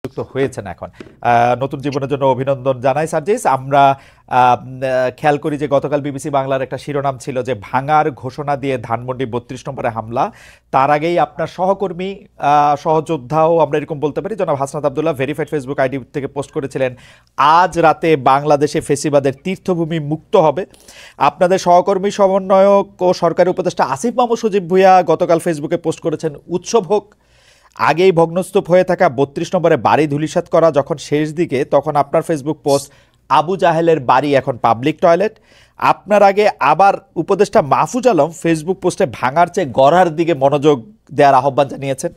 যুক্ত হয়েছেন এখন নতুন জীবনের জন্য অভিনন্দন জানাই সার্জিস। আমরা খেয়াল করি যে গতকাল বিবিসি বাংলার একটা শিরোনাম ছিল যে ভাঙার ঘোষণা দিয়ে ধানমন্ডি ৩২ নম্বরে হামলা। তার আগেই আপনার সহকর্মী সহযোদ্ধাও আমরা এরকম বলতে পারি জনাব Hasnat Abdullah verified Facebook ID থেকে পোস্ট করেছিলেন আজ রাতে বাংলাদেশে ফেসিবাদের তীর্থভূমি মুক্ত হবে। আপনাদের সহকর্মী সমন্বয়ক ও সরকারি উপদেষ্টা আসিফ মাহমুদ সজীব ভুঁইয়া গতকাল ফেসবুকে পোস্ট করেছেন উৎসব হোক। আগেই ভগ্নস্তূপ হয়ে থাকা ৩২ নম্বরে বাড়ি ধূলিসাৎ করা যখন শেষ দিকে, তখন আপনার ফেসবুক পোস্ট আবু জাহেলের বাড়ি এখন পাবলিক টয়লেট। আপনার আগে আবার উপদেষ্টা মাহফুজ আলম ফেসবুক পোস্টে ভাঙার চেয়ে গড়ার দিকে মনোযোগ দেওয়ার আহ্বান জানিয়েছেন।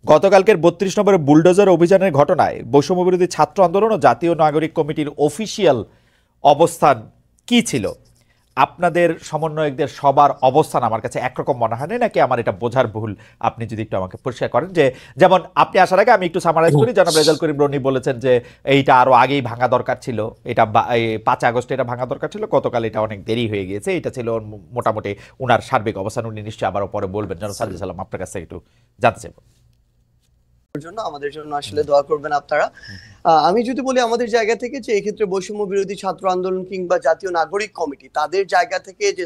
গতকালকের ৩২ নম্বরে বুলডোজার অভিযানের ঘটনায় বৈষম্যবিরোধী ছাত্র আন্দোলন ও জাতীয় নাগরিক কমিটির অফিসিয়াল অবস্থান কি ছিল? আপনাদের সমন্বয়কদের সবার অবস্থান আমার কাছে একরকম মনে হয় না, নাকি আমার এটা বোঝার ভুল? আপনি যদি একটু আমাকে পরিষ্কার করেন। যে যেমন আপনি আসার আগে আমি একটু সামারাইজ করি, জনাব রেজাল করিম রনি বলেছেন যে এইটা আরো আগেই ভাঙা দরকার ছিল, এটা ৫ আগস্ট এটা ভাঙা দরকার ছিল, গতকাল এটা অনেক দেরি হয়ে গিয়েছে, এটা ছিল মোটামুটি উনার সার্বিক অবস্থান। উনি নিশ্চয়ই আবারও পরে বলবেন। জনাব সাজ্জাদ সালাম, আপনার কাছে একটু জানতে চাইব। আমাদের জন্য আসলে দোয়া করবেন আপনারা। আমি যদি বলি আমাদের জায়গা থেকে যে এক্ষেত্রে বৈষম্য বিরোধী ছাত্র আন্দোলন কিংবা জাতীয় নাগরিক কমিটি তাদের জায়গা থেকে যে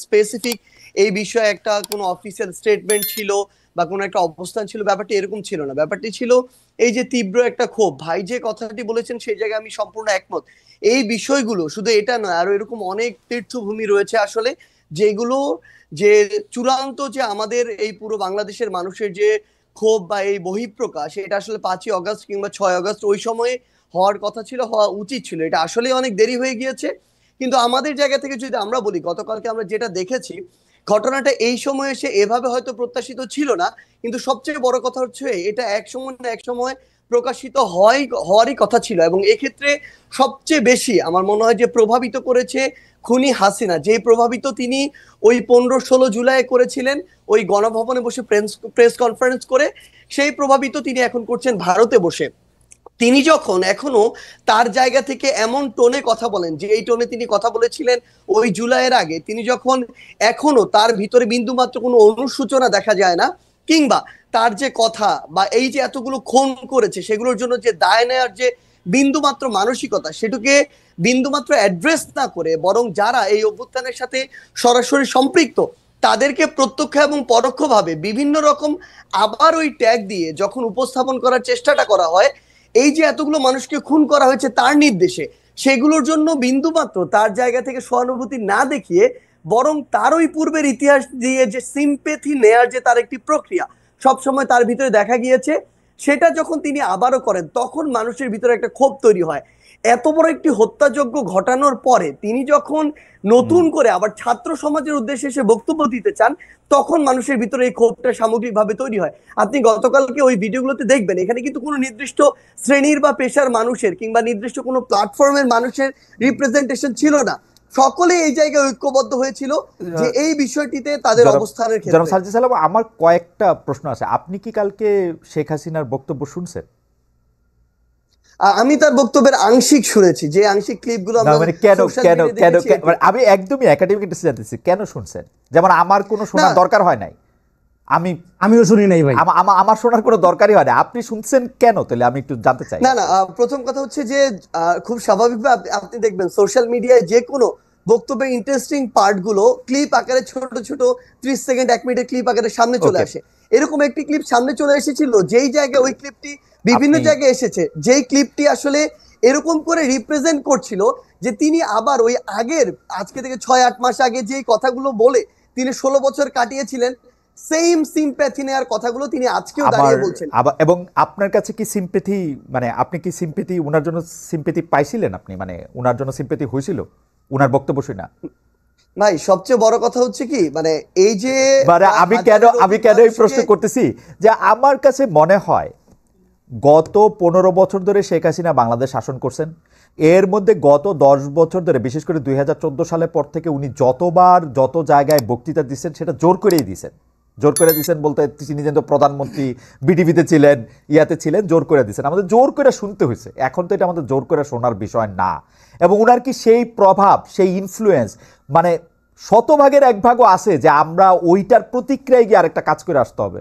স্পেসিফিক এই বিষয়ে একটা কোনো অফিসিয়াল স্টেটমেন্ট ছিল বা কোনো একটা অবস্থান ছিল, ব্যাপারটি এরকম ছিল না। ব্যাপারটি ছিল এই যে তীব্র একটা ক্ষোভ। ভাই যে কথাটি বলেছেন সেই জায়গায় আমি সম্পূর্ণ একমত। এই বিষয়গুলো শুধু এটা নয়, আরো এরকম অনেক তীর্থভূমি রয়েছে আসলে, যেগুলো যে চূড়ান্ত যে আমাদের এই পুরো বাংলাদেশের মানুষের যে ক্ষোভ বা এই বহিঃপ্রকাশ, এটা আসলে ৫ই অগস্ট কিংবা ৬ আগস্ট ওই সময়ে হওয়ার কথা ছিল, হওয়া উচিত ছিল। এটা আসলে অনেক দেরি হয়ে গিয়েছে। কিন্তু আমাদের জায়গা থেকে যদি আমরা বলি, গতকালকে আমরা যেটা দেখেছি, ঘটনাটা এই সময় এসে এভাবে হয়তো প্রত্যাশিত ছিল না, কিন্তু সবচেয়ে বড় কথা হচ্ছে এটা এক সময় না এক সময় প্রকাশিত হওয়ারই কথা ছিল। এবং এক্ষেত্রে সবচেয়ে বেশি আমার মনে হয় যে প্রভাবিত করেছে খুনি হাসিনা। যে প্রভাবিত তিনি ওই ১৫-১৬ জুলাই করেছিলেন ওই গণভবনে বসে প্রেস কনফারেন্স করে, সেই প্রভাবিত তিনি এখন করছেন ভারতে বসে। তিনি যখন এখনো তার জায়গা থেকে এমন টোনে কথা বলেন যে এই টোনে তিনি কথা বলেছিলেন ওই জুলাইয়ের আগে, তিনি যখন এখনো তার ভিতরে বিন্দুমাত্র কোনো অনুসূচনা দেখা যায় না, কিংবা তার যে কথা বা এই যে এতগুলো খুন করেছে সেগুলোর জন্য যে দায় নেওয়ার যে বিন্দুমাত্র মানসিকতা, সেটাকে বিন্দুমাত্র অ্যাড্রেস না করে বরং যারা এই অভ্যুত্থানের সাথে সরাসরি সম্পৃক্ত তাদেরকে প্রত্যক্ষ এবং পরোক্ষভাবে বিভিন্ন রকম আবার ওই ট্যাগ দিয়ে যখন উপস্থাপন করার চেষ্টাটা করা হয়, এই যে এতগুলো মানুষকে খুন করা হয়েছে তার নির্দেশে, সেগুলোর জন্য বিন্দুমাত্র তার জায়গা থেকে সহানুভূতি না দেখিয়ে বরং তার ওই পূর্বের ইতিহাস দিয়ে যে সিম্পেথি নেয়ার যে তার একটি প্রক্রিয়া সবসময় তার ভিতরে দেখা গিয়েছে, সেটা যখন তিনি আবারও করেন তখন মানুষের ভিতরে একটা ক্ষোভ তৈরি হয়। এত বড় একটি হত্যাযজ্ঞ ঘটানোর পরে তিনি যখন নতুন করে আবার ছাত্র সমাজের উদ্দেশ্যে এসে বক্তব্য দিতে চান, তখন মানুষের ভিতরে এই ক্ষোভটা সামগ্রিকভাবে তৈরি হয়। আপনি গতকালকে ওই ভিডিওগুলোতে দেখবেন এখানে কিন্তু কোনো নির্দিষ্ট শ্রেণীর বা পেশার মানুষের কিংবা নির্দিষ্ট কোনো প্ল্যাটফর্মের মানুষের রিপ্রেজেন্টেশন ছিল না, সকলে এই জায়গায় ঐক্যবদ্ধ হয়েছিল যে এই বিষয়টিতে তাদের অবস্থানের ক্ষেত্রে। সাজ্জাদ সালাম, আমার কয়েকটা প্রশ্ন আছে। আপনি কি কালকে শেখ হাসিনার বক্তব্য শুনছেন? আমি তার বক্তব্যের আংশিক শুনেছি, যে আংশিক ক্লিপগুলো আমরা আমি একদমই একাডেমিক ইন্টারেস্টে জানতেছি কেন শুনছেন। যেমন আমার কোনো শোনার দরকার হয় নাই, আমিও শুনি নাই ভাই, আমার শোনার কোনো দরকারই হয় না, আপনি শুনছেন কেন? তাহলে আমি একটু জানতে চাই। না, প্রথম কথা হচ্ছে যে খুব স্বাভাবিকভাবে আপনি দেখবেন সোশ্যাল মিডিয়ায় যে কোনো বক্তব্যের ইন্টারেস্টিং পার্টগুলো ক্লিপ আকারে ছোট ছোট 30 সেকেন্ড 1 মিনিটের ক্লিপ আকারে সামনে চলে আসে। এরকম একটি ক্লিপ সামনে চলে এসেছিল, যেই জায়গায় ওই ক্লিপটি বিভিন্ন জায়গায় এসেছে, যেই ক্লিপটি আসলে এরকম করে রিপ্রেজেন্ট করছিল যে তিনি আবার ওই আগের আজকে থেকে 6-8 মাস আগে যেই কথাগুলো বলে তিনি 16 বছর কাটিয়েছিলেন, সেম সিম্প্যাথি নেওয়ার কথাগুলো তিনি আজকেও দাঁড়িয়ে বলছেন। এবং আপনার কাছে কি সিম্প্যাথি, মানে আপনি কি সিম্প্যাথি ওনার জন্য সিম্প্যাথি পাইছিলেন? আপনি মানে ওনার জন্য সিম্প্যাথি হয়েছিল ওনার বক্তব্য শুনে? ভাই সবচেয়ে বড় কথা হচ্ছে কি, মানে এই যে আমি কেন এই প্রশ্ন করতেছি, যে আমার কাছে মনে হয় গত 15 বছর ধরে শেখ হাসিনা বাংলাদেশ শাসন করছেন। এর মধ্যে গত 10 বছর ধরে, বিশেষ করে 2014 সালের পর থেকে উনি যতবার যত জায়গায় বক্তৃতা দিচ্ছেন সেটা জোর করেই দিচ্ছেন। জোর করে দিচ্ছেন বলতে তিনি যেন প্রধানমন্ত্রী বিটিভিতে ছিলেন, ইয়াতে ছিলেন, জোর করে দিচ্ছেন, আমাদের জোর করে শুনতে হয়েছে। এখন তো এটা আমাদের জোর করে শোনার বিষয় না। এবং উনার কি সেই প্রভাব, সেই ইনফ্লুয়েন্স মানে 100 ভাগের 1 ভাগও আছে যে আমরা ওইটার প্রতিক্রিয়ায় গিয়ে আরেকটা কাজ করে আসতে হবে?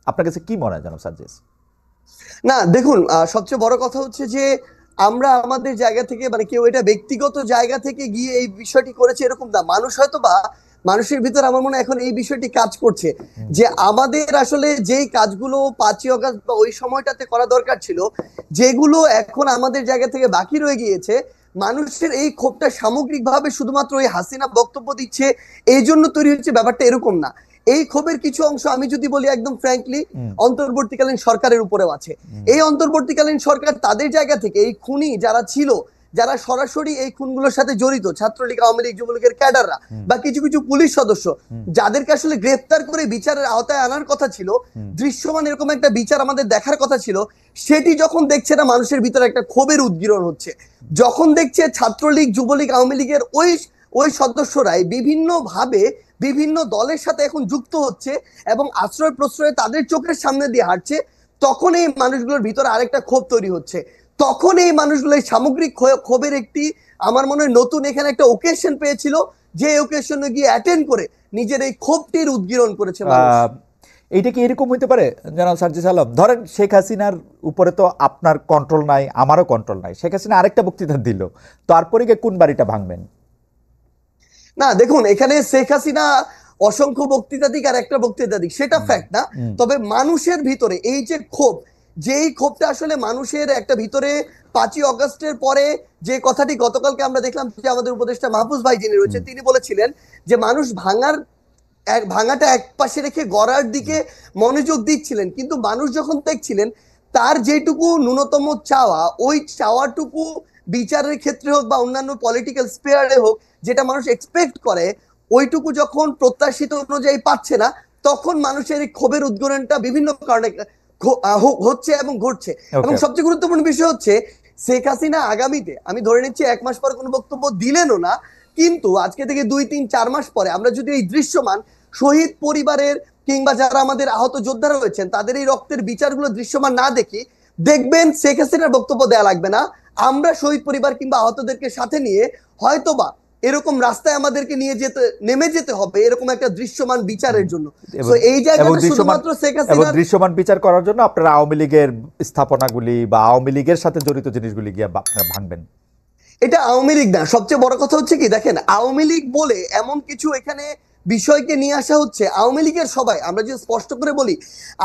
আপনার কাছে কি মনে হয় জনাব সাজ্জাদ? না দেখুন, সবচেয়ে বড় কথা হচ্ছে যে আমরা আমাদের জায়গা থেকে, মানে কেউ এটা ব্যক্তিগত জায়গা থেকে গিয়ে এই বিষয়টি করেছে এরকম না। মানুষ হয়তো বা মানুষের ভিতর আমার মনে হয় এখন এই বিষয়টি কাজ করছে হুম। যে আমাদের আসলে যেই কাজগুলো 5ই অগাস্ট বা ওই সময়টাতে করা দরকার ছিল, যেগুলো এখন আমাদের জায়গা থেকে বাকি রয়ে গিয়েছে, মানুষের এই ক্ষোভটা সামগ্রিকভাবে শুধুমাত্র ওই হাসিনা বক্তব্য দিচ্ছে এই জন্য তৈরি হচ্ছে, ব্যাপারটা এরকম না। এই ক্ষোভের কিছু অংশ আমি যদি বলি একদম ফ্র্যাঙ্কলি হুম। অন্তর্বর্তীকালীন সরকারের উপরেও আছে। হুম। এই অন্তর্বর্তীকালীন সরকার তাদের জায়গা থেকে এই খুনি যারা ছিল, যারা সরাসরি এই খুনগুলোর সাথে জড়িত, ছাত্রলীগ, আওয়ামী লীগ, যুবলীগের ক্যাডাররা হুম। বা কিছু কিছু পুলিশ সদস্য, হুম। যাদেরকে আসলে গ্রেফতার করে বিচারের আওতায় আনার কথা ছিল, হুম। দৃশ্যমান এরকম একটা বিচার আমাদের দেখার কথা ছিল, সেটি যখন দেখছে না, মানুষের ভিতরে একটা ক্ষোভের উদ্গীরণ হচ্ছে। যখন দেখছে ছাত্রলীগ, যুবলীগ, আওয়ামী লীগের ওই ওই সদস্যরাই বিভিন্ন ভাবে বিভিন্ন দলের সাথে এখন যুক্ত হচ্ছে এবং আশ্রয় প্রশ্রয়ে তাদের চোখের সামনে দিয়ে হাঁটছে, তখন এই মানুষগুলোর ভিতরে আরেকটা ক্ষোভ তৈরি হচ্ছে। তখন এই মানুষগুলো এই সামগ্রিক ক্ষোভের একটি, আমার মনে হয় নতুন এখানে একটা ওকেশন পেয়েছিল, যে ওকেশনে গিয়ে অ্যাটেন্ড করে নিজের এই ক্ষোভটির উদ্গীরণ করেছে মানুষ। আহ, এইটা কি এরকম হইতে পারে জনাব সার্জিস আলম? ধরেন শেখ হাসিনার উপরে তো আপনার কন্ট্রোল নাই, আমারও কন্ট্রোল নাই। শেখ হাসিনা আরেকটা বক্তৃতা দিল, তারপরে গিয়ে কোন বাড়িটা ভাঙবেন? না দেখুন, এখানে শেখ হাসিনা অসংখ্য বক্তৃতা দিক আর একটা বক্তৃতা দিক, সেটা হুম। ফ্যাক্ট না। হুম। তবে মানুষের ভিতরে এই যে ক্ষোভ, যেই ক্ষোভটা আসলে মানুষের একটা ভিতরে 5ই অগাস্টের পরে, যে কথাটি গতকালকে আমরা দেখলাম যে আমাদের উপদেষ্টা মাহফুজ ভাই যিনি রয়েছে হুম। তিনি বলেছিলেন যে মানুষ ভাঙাটা এক পাশে রেখে গড়ার দিকে মনোযোগ দিচ্ছিলেন, কিন্তু মানুষ যখন দেখছিলেন তার যেটুকু ন্যূনতম চাওয়া, ওই চাওয়াটুকু বিচারের ক্ষেত্রে হোক বা অন্যান্য পলিটিক্যাল স্পেয়ারে হোক, যেটা মানুষ এক্সপেক্ট করে, ওইটুকু যখন প্রত্যাশিত অনুযায়ী পাচ্ছে না, তখন মানুষের এই ক্ষোভের উদ্গীরণটা বিভিন্ন কারণে হচ্ছে এবং ঘটছে। এবং ওকে। সবচেয়ে গুরুত্বপূর্ণ বিষয় হচ্ছে শেখ হাসিনা আগামীতে, আমি ধরে নিচ্ছি 1 মাস পর কোনো বক্তব্য দিলেনও না, কিন্তু আজকে থেকে 2, 3, 4 মাস পরে আমরা যদি এই দৃশ্যমান শহীদ পরিবারের কিংবা যারা আমাদের আহত যোদ্ধারা রয়েছেন তাদের এই রক্তের বিচারগুলো দৃশ্যমান না দেখি, দেখবেন শেখ হাসিনার বক্তব্য দেয়া লাগবে না, আমরা শহীদ পরিবার কিংবা আহতদেরকে সাথে নিয়ে হয়তোবা এরকম রাস্তায় আমাদেরকে নিয়ে নেমে যেতে হবে এরকম একটা দৃশ্যমান বিচারের জন্য। তো এই জায়গাটা শুধুমাত্র শেখ হাসিনা দৃশ্যমান বিচার করার জন্য আপনারা আওয়ামী লীগের স্থাপনাগুলি বা আওয়ামী লীগের সাথে জড়িত জিনিসগুলি গিয়ে আপনারা ভাঙবেন? এটা আওয়ামী লীগ না। সবচেয়ে বড় কথা হচ্ছে কি, দেখেন আওয়ামী লীগ বলে এমন কিছু এখানে বিষয়কে নিয়ে আসা হচ্ছে, আওয়ামী লীগের সবাই, আমরা যে স্পষ্ট করে বলি,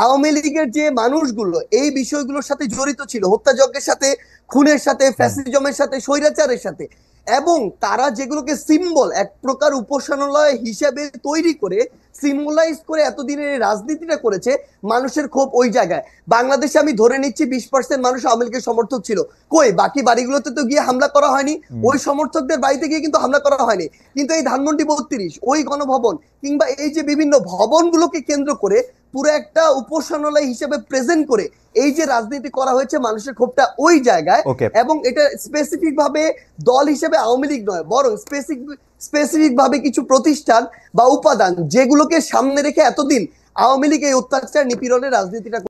আওয়ামী লীগের যে মানুষগুলো এই বিষয়গুলোর সাথে জড়িত ছিল, হত্যাযজ্ঞের সাথে, খুনের সাথে, ফ্যাসিজমের সাথে, স্বৈরাচারের সাথে, এবং তারা যেগুলোকে সিম্বল, এক প্রকার উপাসনালয় হিসেবে তৈরি করে সিম্বলাইজ করে এতদিনের রাজনীতিটা করেছে, মানুষের ক্ষোভ ওই জায়গায়। বাংলাদেশে আমি ধরে নিচ্ছি 20% মানুষ আওয়ামী লীগের সমর্থক ছিল, কই বাকি বাড়িগুলোতে তো গিয়ে হামলা করা হয়নি, ওই সমর্থকদের বাড়িতে গিয়ে কিন্তু হামলা করা হয়নি, কিন্তু এই ধানমন্ডি 32, ওই গণভবন কিংবা এই যে বিভিন্ন ভবনগুলোকে কেন্দ্র করে পুরো একটা উপাসনালয় হিসেবে প্রেজেন্ট করে এই যে রাজনীতি করা হয়েছে, মানুষের ক্ষোভটা ওই জায়গায়। ওকে। এবং এটা স্পেসিফিক ভাবে দল হিসেবে আওয়ামী লীগ নয়, বরং স্পেসিফিক ভাবে কিছু প্রতিষ্ঠান বা উপাদান যেগুলোকে সামনে রেখে এতদিন আওয়ামী লীগ এই অত্যাচার নিপীড়নের রাজনীতিটা